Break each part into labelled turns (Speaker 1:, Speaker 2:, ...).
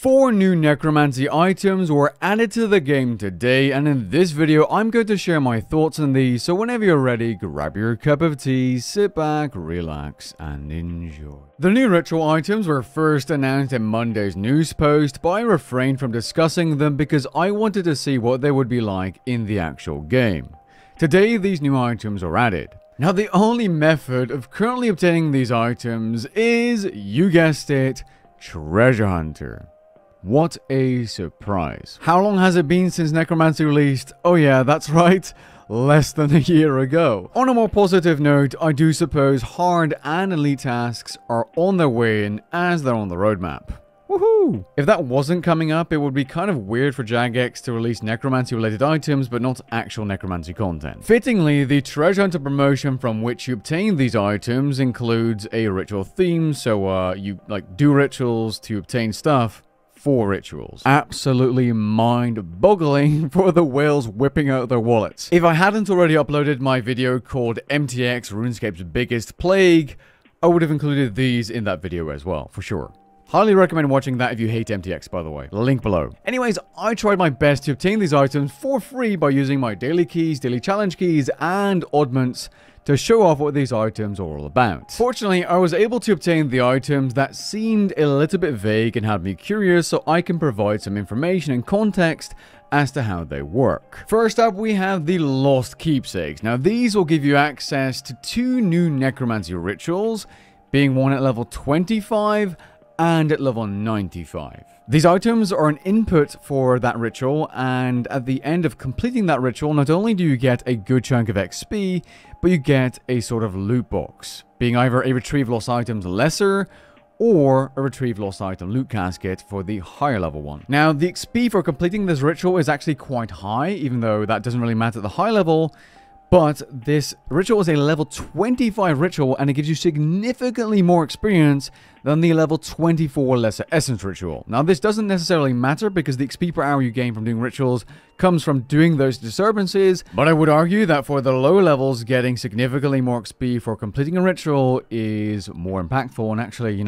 Speaker 1: 4 new Necromancy items were added to the game today, and in this video I'm going to share my thoughts on these, so whenever you're ready, grab your cup of tea, sit back, relax, and enjoy. The new ritual items were first announced in Monday's news post, but I refrained from discussing them because I wanted to see what they would be like in the actual game. Today these new items are added. Now the only method of currently obtaining these items is, you guessed it, Treasure Hunter. What a surprise. How long has it been since Necromancy released? Oh yeah, that's right, less than a year ago. On a more positive note, I do suppose hard and elite tasks are on their way in as they're on the roadmap. Woohoo! If that wasn't coming up, it would be kind of weird for Jagex to release Necromancy related items but not actual Necromancy content. Fittingly, the Treasure Hunter promotion from which you obtain these items includes a ritual theme, so you do rituals to obtain stuff for rituals. Absolutely mind-boggling for the whales whipping out their wallets. If I hadn't already uploaded my video called MTX Runescape's Biggest Plague, I would have included these in that video as well, for sure. Highly recommend watching that if you hate MTX, by the way. Link below. Anyways, I tried my best to obtain these items for free by using my daily keys, daily challenge keys, and oddments to show off what these items are all about. Fortunately, I was able to obtain the items that seemed a little bit vague and had me curious, so I can provide some information and context as to how they work. First up, we have the Lost Keepsakes. Now, these will give you access to 2 new Necromancy rituals, being one at level 25 and at level 95. These items are an input for that ritual, and at the end of completing that ritual, not only do you get a good chunk of XP, but you get a sort of loot box, being either a retrieve lost items lesser or a retrieve lost item loot casket for the higher level one. Now, the XP for completing this ritual is actually quite high, even though that doesn't really matter at the high level. But this ritual is a level 25 ritual, and it gives you significantly more experience than the level 24 Lesser Essence ritual. Now, this doesn't necessarily matter because the XP per hour you gain from doing rituals comes from doing those disturbances, but I would argue that for the lower levels, getting significantly more XP for completing a ritual is more impactful, and actually,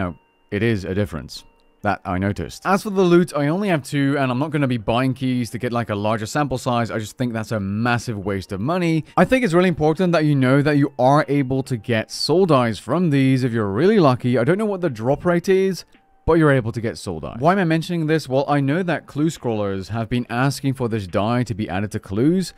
Speaker 1: it is a difference. That I noticed. As for the loot, I only have 2, and I'm not going to be buying keys to get a larger sample size. I just think that's a massive waste of money. I think it's really important that you know that you are able to get soul dies from these if you're really lucky. I don't know what the drop rate is, but you're able to get soul dies. Why am I mentioning this? Well, I know that clue scrollers have been asking for this die to be added to clues.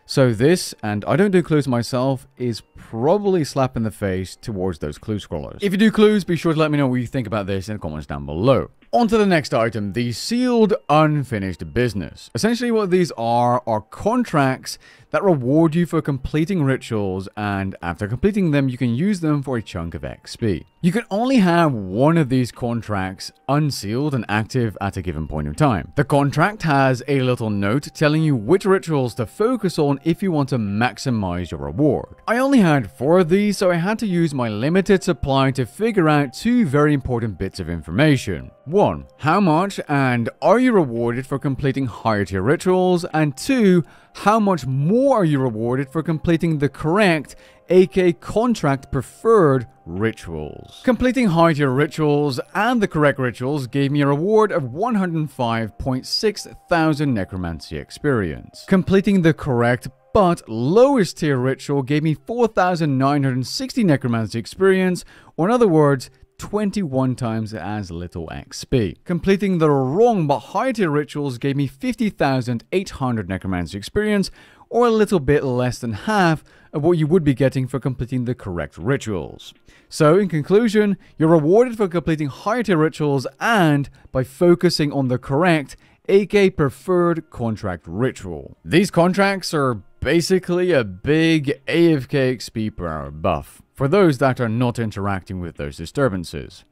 Speaker 1: So this, and I don't do clues myself, is probably a slap in the face towards those clue scrollers. If you do clues, be sure to let me know what you think about this in the comments down below. On to the next item, the Sealed Unfinished Business. Essentially what these are contracts that reward you for completing rituals, and after completing them, you can use them for a chunk of XP. You can only have one of these contracts unsealed and active at a given point in time. The contract has a little note telling you which rituals to focus on if you want to maximize your reward. I only had 4 of these, so I had to use my limited supply to figure out 2 very important bits of information. 1. How much and are you rewarded for completing higher tier rituals? And 2. How much more are you rewarded for completing the correct, aka contract preferred rituals? Completing high tier rituals and the correct rituals gave me a reward of 105.6 thousand Necromancy experience. Completing the correct but lowest tier ritual gave me 4,960 Necromancy experience, or in other words, 21 times as little XP. Completing the wrong but high tier rituals gave me 50,800 Necromancy experience, or a little bit less than half of what you would be getting for completing the correct rituals. So in conclusion, you're rewarded for completing higher tier rituals and by focusing on the correct, aka preferred contract ritual. These contracts are basically a big AFK XP per hour buff for those that are not interacting with those disturbances.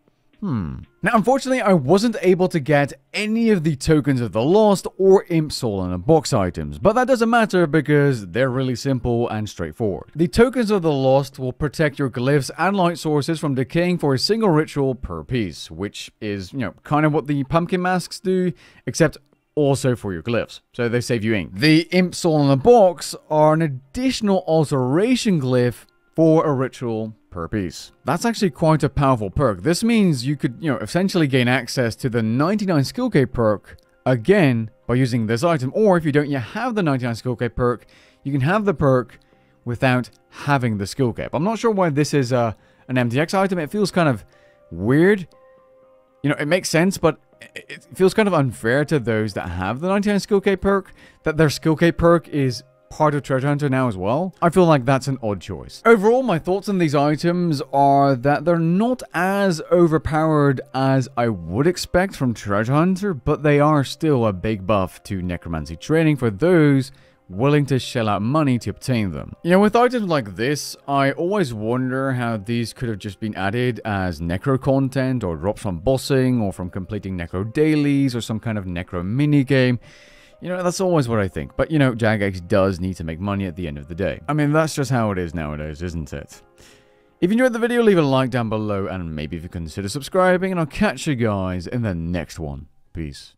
Speaker 1: Now, unfortunately, I wasn't able to get any of the Tokens of the Lost or Imp Soul in a Box items, but that doesn't matter because they're really simple and straightforward. The Tokens of the Lost will protect your glyphs and light sources from decaying for a single ritual per piece, which is, kind of what the pumpkin masks do, except also for your glyphs, so they save you ink. The Imp Soul in a Box are an additional alteration glyph for a ritual per piece. That's actually quite a powerful perk. This means you could, essentially gain access to the 99 skill cap perk again by using this item. Or if you don't yet have the 99 skill cap perk, you can have the perk without having the skill cap. I'm not sure why this is an MTX item. It feels kind of weird. It makes sense, but it feels kind of unfair to those that have the 99 skill cap perk, that their skill cap perk is part of Treasure Hunter now as well. I feel like that's an odd choice. Overall, my thoughts on these items are that they're not as overpowered as I would expect from Treasure Hunter, but they are still a big buff to Necromancy training for those willing to shell out money to obtain them. With items like this, I always wonder how these could have just been added as Necro content, or drops from bossing, or from completing Necro dailies, or some kind of Necro minigame. That's always what I think. But, Jagex does need to make money at the end of the day. I mean, that's just how it is nowadays, isn't it? If you enjoyed the video, leave a like down below, and maybe if you consider subscribing, and I'll catch you guys in the next one. Peace.